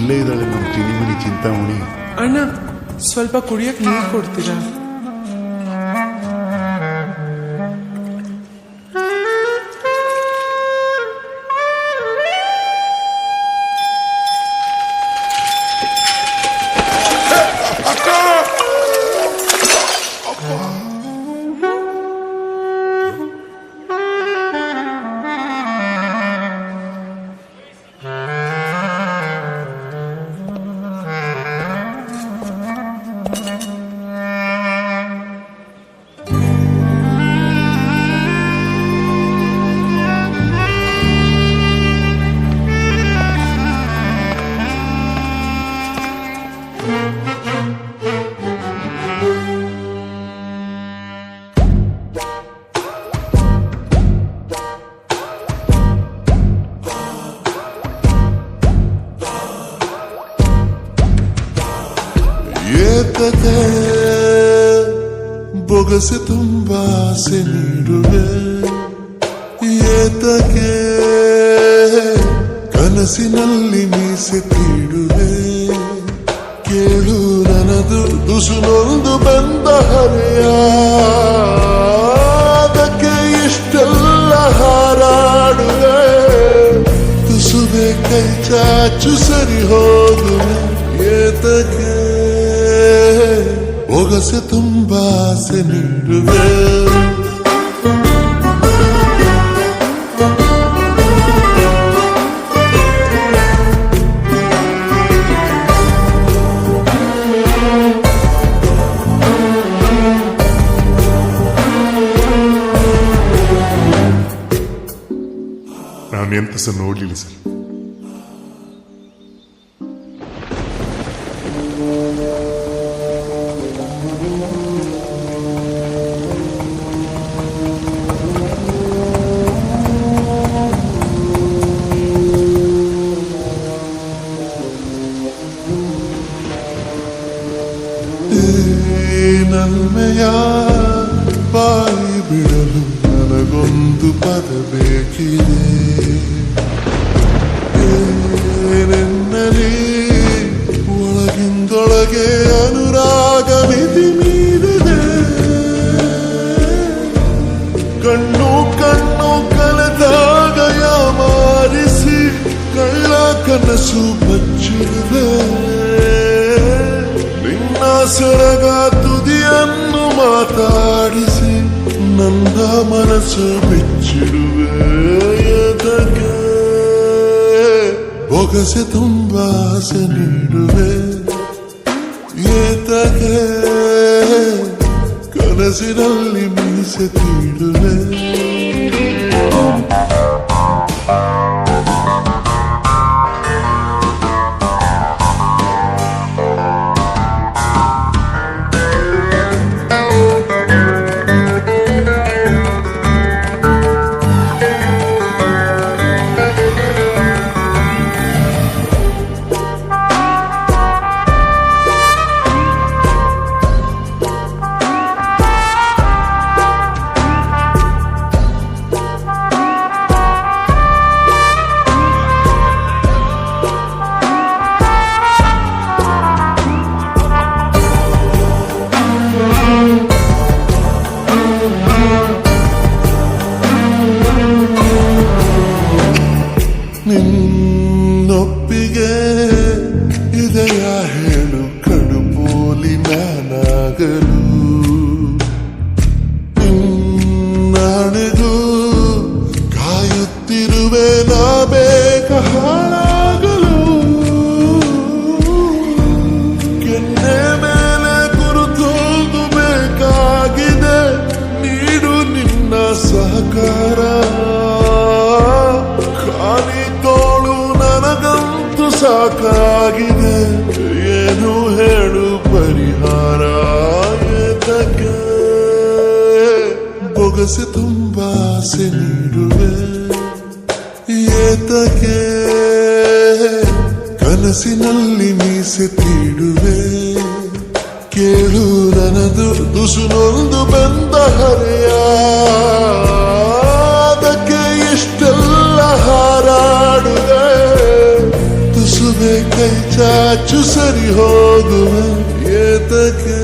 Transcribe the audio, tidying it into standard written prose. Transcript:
ಇಲ್ಲೇ ಇದ್ದಾಳೆ ನಮ್ಮ ಚಿನಿಮನಿ ಚಿಂತಾಮಣಿ. ಅಣ್ಣ ಸ್ವಲ್ಪ ಕುಡಿಯಕ್ ನೀರು ಕೊಡ್ತೀರಾ? ಏತಕ್ಕೆ ಬೊಗಸೆ ತುಂಬಾ ಆಸೆ ನೀಡುವೆ, ಏತಕ್ಕೆ ಕನಸಿನಲ್ಲಿ ಮೀಸೆ ತೀಡುವೆ, ಕೇಳು ನನ್ನದು ತುಸುನೊಂದು ಬಂದ ಹರೆಯ, ಅದಕ್ಕೆ ಇಷ್ಟೆಲ್ಲ ಹಾರಾಡುವೆ, ತುಸುವೆ ಕೈ ಚಾಚು ಸರಿ ಹೋಗುವೆ, ಏತಕ್ಕೆ ಬೊಗಸೆ ತುಂಬಾ ಆಸೆ ನೀಡುವೆ. ನಾನು ಎಂತ ಸಹ ನೋಡ್ಲಿಲ್ಲ ಸರ್. ನಲ್ಮೆಯ ಬಾಯಿ ಬಿಡಲು ನನಗೊಂದು ಪದ ಬೇಕಿದೆ, ಏನೆನ್ನಲಿ ಒಳಗಿಂದೊಳಗೆ ಅನುರಾಗ ಮಿತಿ ಮೀರಿದೆ, ಕಣ್ಣು ಕಣ್ಣು ಕಲೆದಾಗ ಯಾಮಾರಿಸಿ ಕಳ್ಳ ಕನಸು ಬಚ್ಚಿದೆ, ನಿನ್ನ ಸೆರಗ ತುದಿಯನ್ನು ಮಾತಾಡಿಸಿ ನನ್ನ ಮನಸ್ಸು ಬಿಚ್ಚಿಡುವೆ, ಏತಕ್ಕೆ ಬೊಗಸೆ ತುಂಬಾ ಆಸೆ ನೀಡುವೆ, ಏತಕ್ಕೆ ಕನಸಿನಲ್ಲಿ ಮೀಸೆ ತೀಡುವೆ. ನಿನ್ನೊಪ್ಪಿಗೆ ಇದೆಯ ಹೇಳು ಕಡುಪೋಲಿ ನಾನಾಗಲು, ನಿನ್ನಣೆಗೂ ಕಾಯುತ್ತಿರುವೆ ನಾ ಬೇಗ ಹಾಳಾಗಲು, ಕೆನ್ನೆ ಮೇಲೆ ಗುರುತೋದು ಬೇಕಾಗಿದೆ, ನೀಡು ನಿನ್ನ ಸಹಕಾರ, ಖಾಲಿ ತೋಳು ನನಗಂತೂ ಸಾಕಾಗಿದೆ, ಏನು ಹೇಳು ಪರಿಹಾರ, ಏತಕ್ಕೆ ಬೊಗಸೆ ತುಂಬಾ ಆಸೆ ನೀಡುವೆ, ಏತಕ್ಕೆ ಕನಸಿನಲ್ಲಿ ಮೀಸೆ ತೀಡುವೆ, ಕೇಳು ನನ್ನದು ತುಸುನೊಂದು ಬಂದ ಹರೆಯ, ಅದಕ್ಕೆ ಇಷ್ಟೆಲ್ಲ ಹಾರಾಡುವೆ, ತುಸುವೆ ಕೈ ಚಾಚು ಸರಿ ಹೋಗುವೆ ಏತಕ್ಕೆ